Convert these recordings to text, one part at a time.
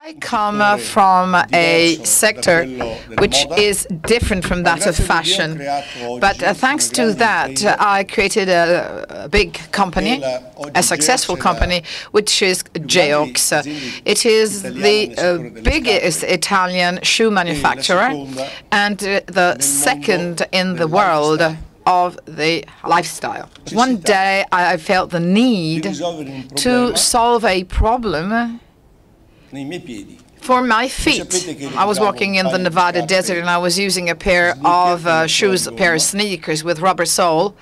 I come from a sector which is different from that of fashion, but thanks to that, I created a big company, a successful company, which is Geox. It is the biggest Italian shoe manufacturer and the second in the world of the lifestyle. One day, I felt the need to solve a problem for my feet. I was walking in the Nevada desert and I was using a pair of shoes, a pair of sneakers with rubber sole,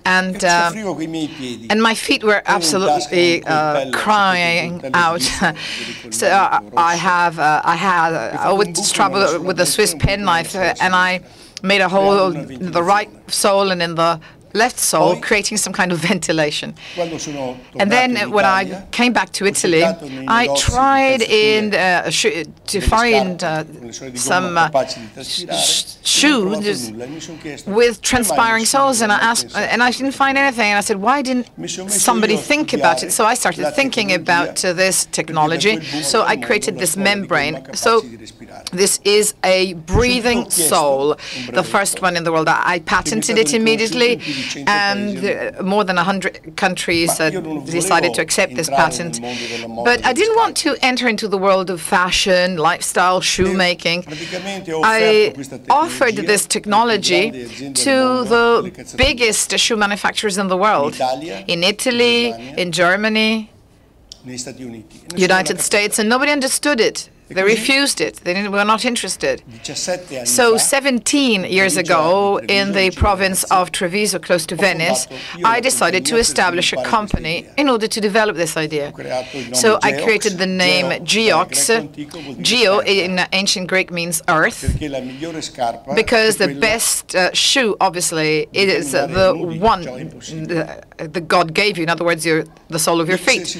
and my feet were absolutely crying out. So I would travel with a Swiss penknife, and I made a hole in the right sole and in the left sole, creating some kind of ventilation. And then when I came back to Italy, I tried to find some shoes with transpiring soles, and I didn't find anything. And I said, why didn't somebody think about it? So I started thinking about this technology. So I created this membrane. So this is a breathing sole, the first one in the world. I patented it immediately, and more than 100 countries decided to accept this patent. But I didn't want to enter into the world of fashion, lifestyle, shoemaking. I offered this technology to the biggest shoe manufacturers in the world, in Italy, in Germany, United States, and nobody understood it. They refused it. They were not interested. So 17 years ago, in the province of Treviso, close to Venice, I decided to establish a company in order to develop this idea. So I created the name Geox. Geo in ancient Greek means earth, because the best shoe, obviously, is the one that God gave you. In other words, the sole of your feet.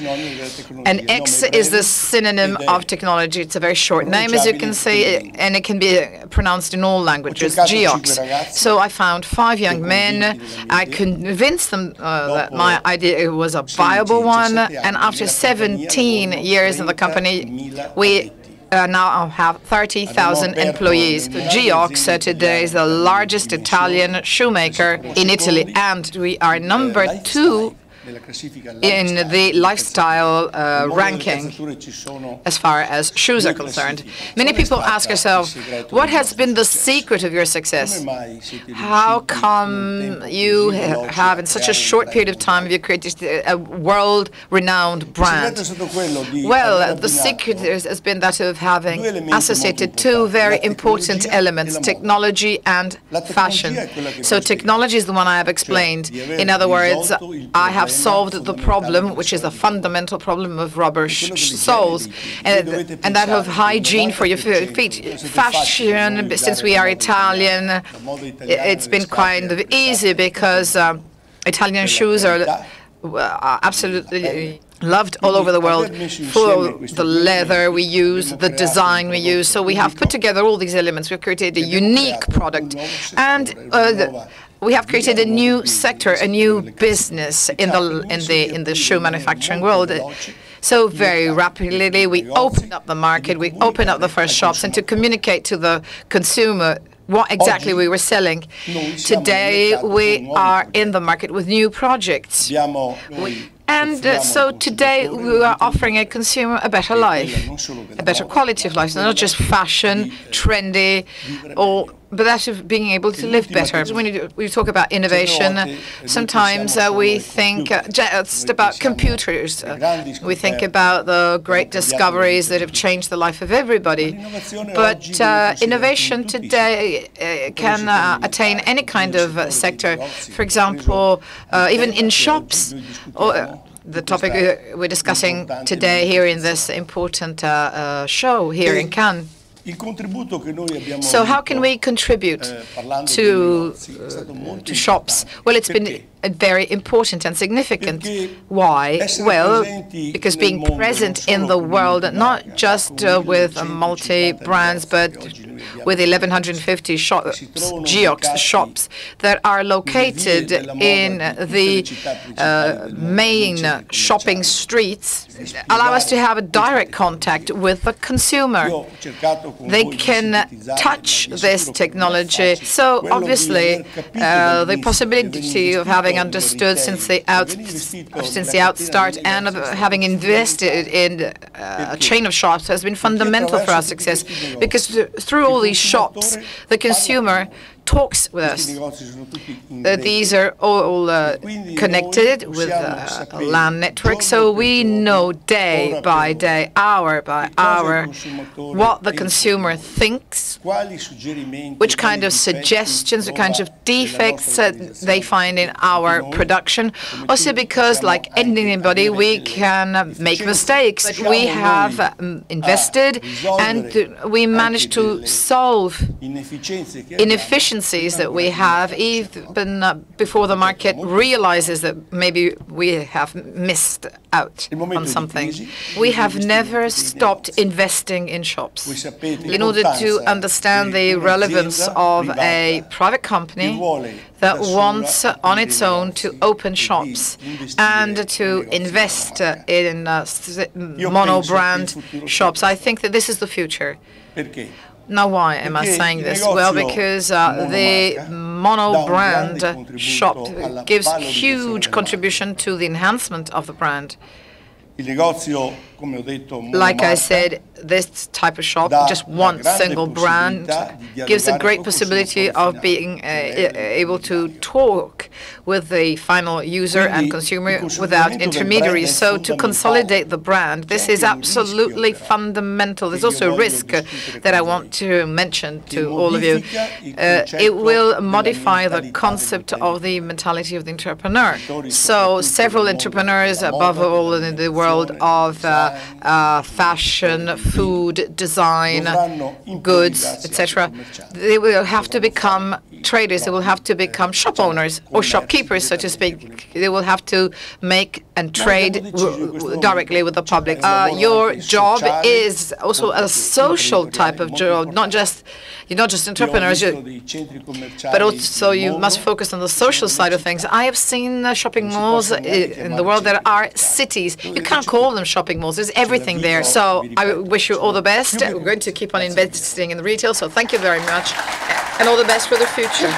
And X is the synonym of technology. It's a very short name, as you can see, and it can be pronounced in all languages, Geox. So I found 5 young men. I convinced them that my idea was a viable one, and after 17 years in the company, we now have 30,000 employees. Geox today is the largest Italian shoemaker in Italy, and we are number 2 in the lifestyle ranking as far as shoes are concerned. Many people ask themselves, what has been the secret of your success? How come you have, in such a short period of time, you created a world-renowned brand? Well, the secret has been that of having associated 2 very important elements, technology and fashion. So technology is the one I have explained. In other words, I have solved the problem, which is a fundamental problem of rubber soles, and that of hygiene for your feet. Fashion, since we are Italian, it's been kind of easy because Italian shoes are absolutely loved all over the world, for the leather we use, the design we use. So we have put together all these elements. We've created a unique product, and we have created a new sector, a new business in the shoe manufacturing world. So very rapidly, we opened up the market, we opened up the first shops, and to communicate to the consumer what exactly we were selling. Today, we are in the market with new projects. So today we are offering a consumer a better life, a better quality of life, not just fashion, trendy, but that of being able to live better. When we talk about innovation, sometimes we think just about computers. We think about the great discoveries that have changed the life of everybody. But innovation today can attain any kind of sector. For example, even in shops, or the topic we're discussing today here in this important show here in Cannes. So how can we contribute to shops? Well, it's been very important and significant. Why? Well, because being present in the world, not just with multi-brands, but with 1,150 Geox shops that are located in the main shopping streets, allow us to have a direct contact with the consumer. They can touch this technology. So obviously, the possibility of having understood since the outstart and of having invested in a chain of shops has been fundamental for our success, because through all these shops, the consumer talks with us. These are all connected with a LAN network, so we know day by day, hour by hour, what the consumer thinks, which kind of suggestions, what kinds of defects they find in our production. Also because, like anybody, we can make mistakes. But we have invested and we managed to solve inefficiencies that we have, even before the market realizes that maybe we have missed out on something. We have never stopped investing in shops. In order to understand the relevance of a private company that wants on its own to open shops and to invest in mono-brand shops, I think that this is the future. Now, why am I saying this? Well, because the mono-brand shop gives huge contribution to the enhancement of the brand. Like I said, this type of shop, just one single brand, gives a great possibility of being able to talk with the final user and consumer without intermediaries. So to consolidate the brand, this is absolutely fundamental. There's also a risk that I want to mention to all of you. It will modify the concept of the mentality of the entrepreneur. So several entrepreneurs, above all in the world of fashion, food, design, goods, etc., they will have to become traders. They will have to become shop owners or shopkeepers, so to speak. They will have to make and trade directly with the public. Your job is also a social type of job. You're not just entrepreneurs, but also you must focus on the social side of things. I have seen shopping malls in the world that are cities. You can't call them shopping malls. There's everything there. So I wish you all the best. We're going to keep on investing in retail. So thank you very much, and all the best for the future.